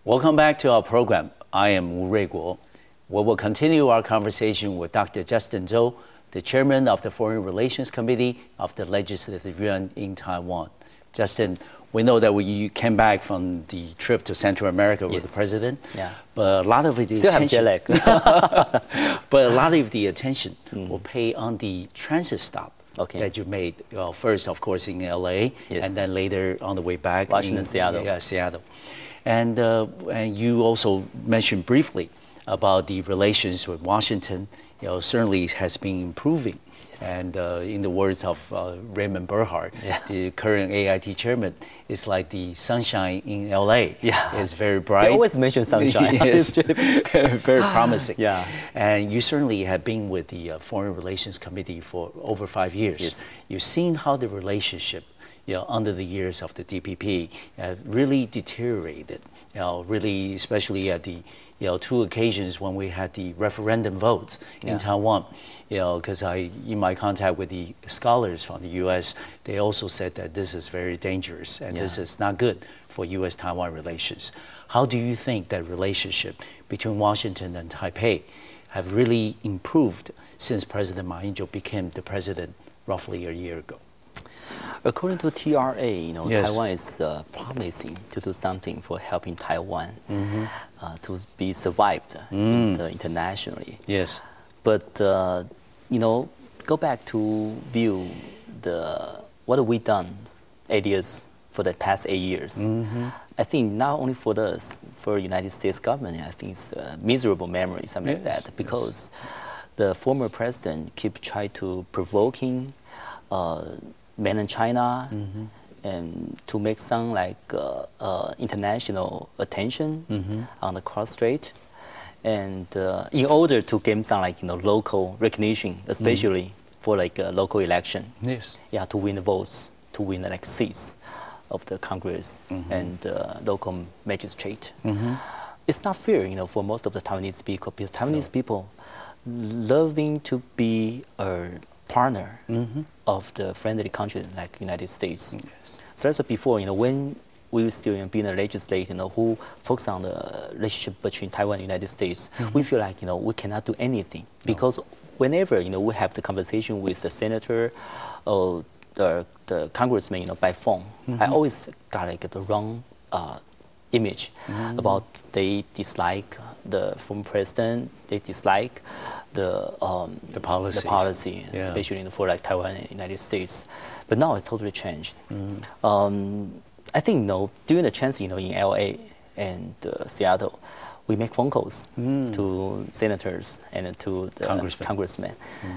Welcome back to our program. I am Wu Ruiguo. We will continue our conversation with Dr. Justin Chou, the chairman of the Foreign Relations Committee of the Legislative Yuan in Taiwan. Justin, we know that you came back from the trip to Central America with the president. Yeah. But a lot of the attention, but a lot of the attention will pay on the transit stop that you made. First, of course, in LA, and then later on the way back Washington, Seattle. Yeah, Seattle. And you also mentioned briefly about the relations with Washington. Certainly has been improving. And in the words of Raymond Burkhart, the current AIT chairman, it's like the sunshine in LA. Yeah. It's very bright. They always mention sunshine. Yes. Very promising. Yeah. And you certainly have been with the Foreign Relations Committee for over 5 years. Yes. You've seen how the relationship under the years of the DPP really deteriorated. Really, especially at the two occasions when we had the referendum votes in Taiwan. Because in my contact with the scholars from the U.S., they also said that this is very dangerous and this is not good for U.S.-Taiwan relations. How do you think that relationship between Washington and Taipei have really improved since President Ma Ying-jeou became the president roughly a year ago? According to TRA, Taiwan is promising to do something for helping Taiwan to be survived internationally. Yes. But go back to view what have we done 8 years for the past 8 years. I think not only for us, for United States government, I think it's a miserable memory, something like that, because the former president keep trying to provoking mainland China and to make some like international attention on the cross strait, and in order to gain some like local recognition, especially for like a local election. Yes. Yeah, to win the votes, to win the like seats of the Congress and local magistrate. It's not fair, for most of the Taiwanese people, because Taiwanese people loving to be a partner of the friendly country like United States. So that's what before, when we were still being a legislator, who focus on the relationship between Taiwan and the United States, we feel like, we cannot do anything. Because whenever, we have the conversation with the senator or the congressman, by phone, I always got like the wrong image about they dislike the former president, they dislike the policy, especially for like Taiwan and United States. But now it's totally changed. I think during the chance in LA and Seattle, we make phone calls to senators and to the congressmen,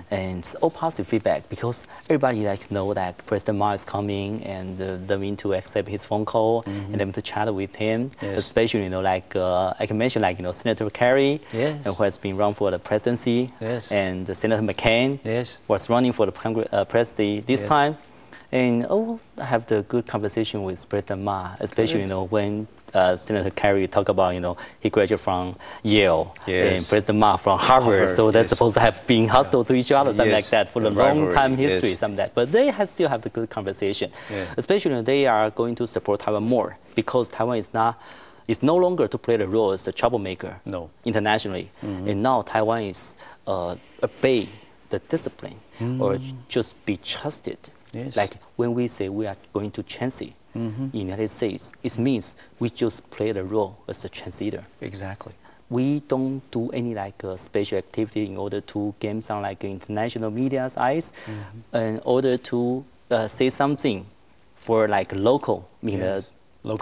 and it's all positive feedback, because everybody know that President Ma is coming and they mean to accept his phone call and them to chat with him, especially I can mention Senator Kerry, who has been run for the presidency, and Senator McCain was running for the presidency this time. And I have the good conversation with President Ma, especially when Senator Kerry talk about he graduated from Yale and President Ma from Harvard, so they're supposed to have been hostile to each other, something like that, for a long time history, something like that. But they still have the good conversation, especially they are going to support Taiwan more, because Taiwan is no longer to play the role as a troublemaker internationally, and now Taiwan is obey the discipline or just be trusted. Like when we say we are going to transit in the United States, it means we just play the role as a translator. Exactly. We don't do any special activity in order to gain some international media's eyes, in order to say something for local, the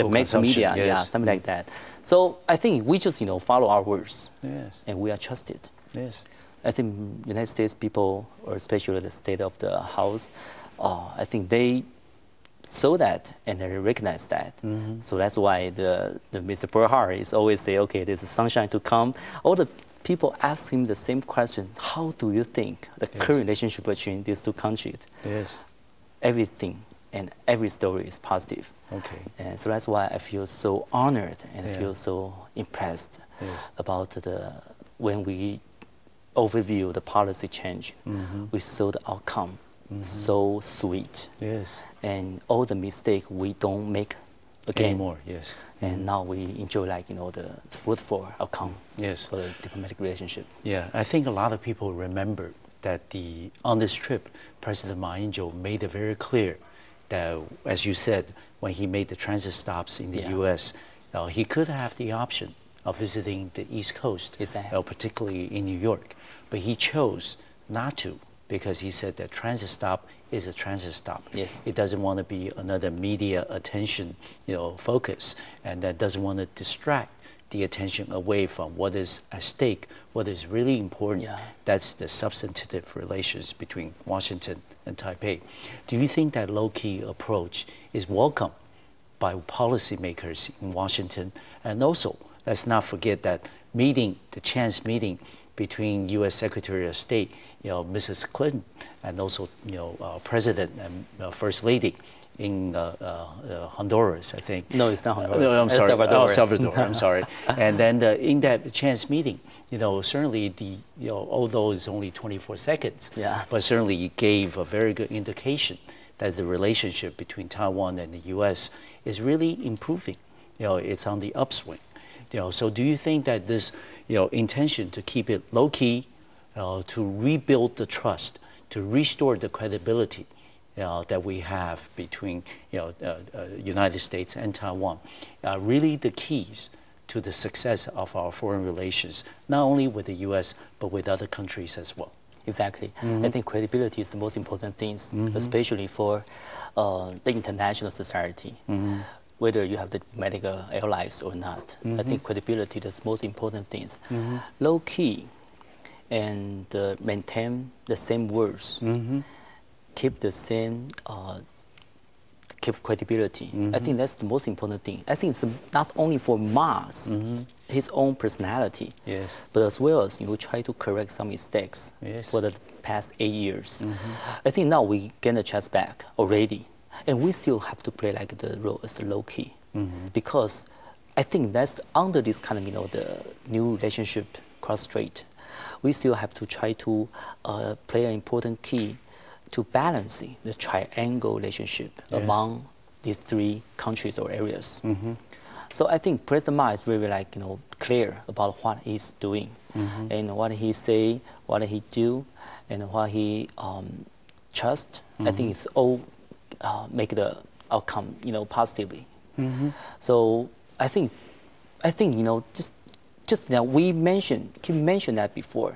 mixed media, something like that. So I think we just follow our words, and we are trusted. I think United States people, or especially the state of the House, I think they saw that and they recognize that. So that's why the Mr. Burkhart is always say, okay, there's a sunshine to come. All the people ask him the same question: how do you think the current relationship between these two countries? Everything and every story is positive. And so that's why I feel so honored and I feel so impressed about when we overview the policy change. We saw the outcome so sweet. And all the mistakes we don't make again. Anymore, yes. And now we enjoy like, the fruitful outcome Yes. for the diplomatic relationship. Yeah, I think a lot of people remember that on this trip, President Ma Ying-jeou made it very clear that, as you said, when he made the transit stops in the U.S., he could have the option of visiting the East Coast, Exactly. Particularly in New York. But he chose not to because he said that transit stop is a transit stop. Yes. It doesn't want to be another media attention, focus, and that doesn't want to distract the attention away from what is at stake, what is really important. Yeah. That's the substantive relations between Washington and Taipei. Do you think that low-key approach is welcome by policymakers in Washington? And also, let's not forget that the chance meeting between U.S. Secretary of State, Mrs. Clinton, and also, President and First Lady in Honduras, I think. No, it's not Honduras. No, I'm sorry. Salvador. Oh, Salvador. I'm sorry. And then in that chance meeting, certainly although it's only 24 seconds, but certainly it gave a very good indication that the relationship between Taiwan and the U.S. is really improving. It's on the upswing. So do you think that this, intention to keep it low key, to rebuild the trust, to restore the credibility that we have between, United States and Taiwan, are really the keys to the success of our foreign relations, not only with the U.S. but with other countries as well? Exactly. I think credibility is the most important thing, especially for the international society. Whether you have the medical allies or not. I think credibility is the most important things. Low key and maintain the same words, keep the same, keep credibility. I think that's the most important thing. I think it's not only for Ma's, his own personality, but as well as try to correct some mistakes for the past 8 years. I think now we get a chance back already. And we still have to play like the role as the low key, because I think that's under this kind of the new relationship cross strait. We still have to try to play an important key to balancing the triangle relationship among these three countries or areas. So I think President Ma is very clear about what he's doing and what he say, what he do, and what he trust. I think it's all make the outcome, positively. So I think, just we keep mentioning that before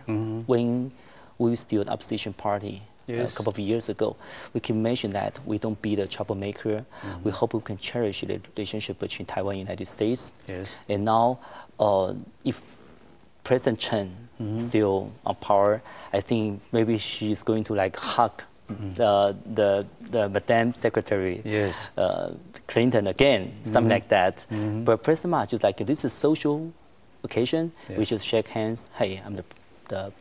when we were still an opposition party a couple of years ago. We keep mentioning that we don't be the troublemaker. We hope we can cherish the relationship between Taiwan and the United States. And now, if President Chen still on power, I think maybe she's going to hug the Madam Secretary Clinton again, something like that. But President Ma just this is a social occasion. We should shake hands. Hey, I'm the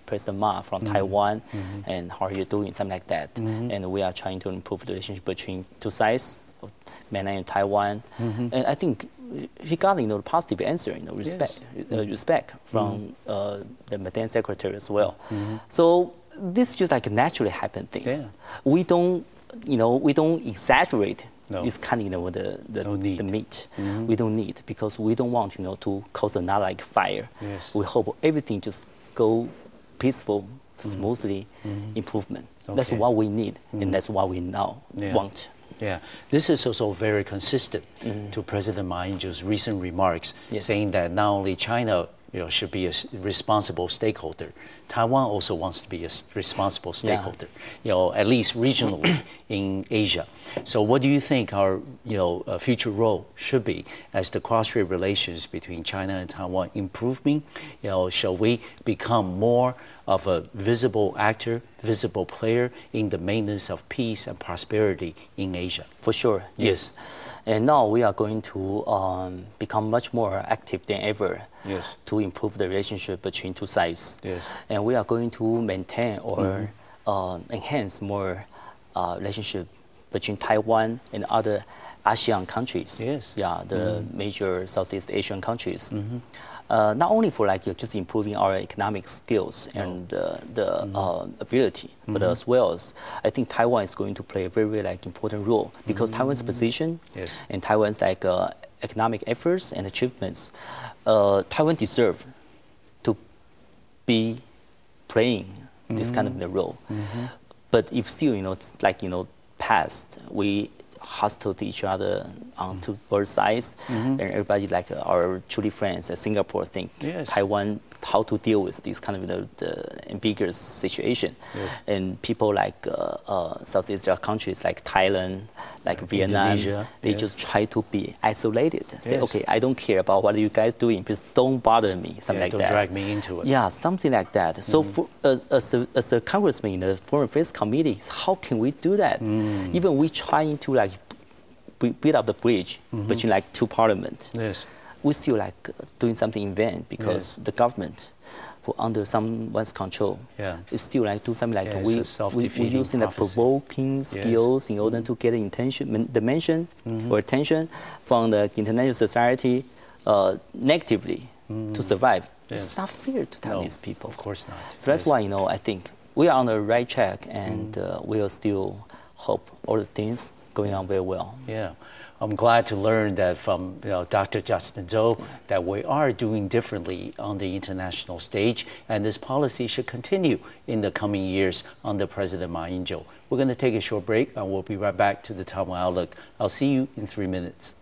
President Ma from Taiwan, and how are you doing? Something like that. And we are trying to improve the relationship between two sides, mainland and Taiwan. And I think he got the positive answer, respect from the Madam Secretary as well. So this is just naturally happen things. We don't, we don't exaggerate. It's kind of the meat. We don't need, because we don't want to cause another fire. We hope everything just go peaceful, smoothly, improvement. That's what we need, and that's what we now want. Yeah, this is also very consistent to President Ma Ying-jeou's recent remarks, saying that not only China should be a responsible stakeholder, Taiwan also wants to be a responsible stakeholder, at least regionally in Asia. So what do you think our future role should be as the cross-strait relations between China and Taiwan improving? Shall we become more of a visible actor, visible player in the maintenance of peace and prosperity in Asia? For sure, yes. And now we are going to become much more active than ever to improve the relationship between two sides. And we are going to maintain or enhance more relationship between Taiwan and other ASEAN countries. The major Southeast Asian countries. Not only for just improving our economic skills and the ability, but as well as I think Taiwan is going to play a very important role, because Taiwan's position and Taiwan's economic efforts and achievements, Taiwan deserves to be playing this kind of role. But if still, it's like, past, we hostile to each other on to both sides, and everybody like our truly friends at Singapore think Taiwan how to deal with this kind of the ambiguous situation, and people like Southeast Asia countries like Thailand, like Vietnam, Indonesia, they just try to be isolated. Say, okay, I don't care about what you guys doing, please don't bother me, something like don't that. Don't drag me into it. Yeah, something like that. So for, as a congressman in the Foreign Affairs Committee, how can we do that? Even we trying to like build up the bridge between like two parliaments. We still like doing something in vain because the government, who under someone's control, is still like do something like we using the provoking skills in order to get the mention or attention from the international society negatively to survive. It's not fair to Taiwanese people. Of course not. So that's why I think we are on the right track, and we'll still hope all the things going on very well. Yeah. I'm glad to learn that from Dr. Justin Chou that we are doing differently on the international stage, and this policy should continue in the coming years under President Ma Ying-jeou. We're going to take a short break, and we'll be right back to the Taiwan Outlook. I'll see you in 3 minutes.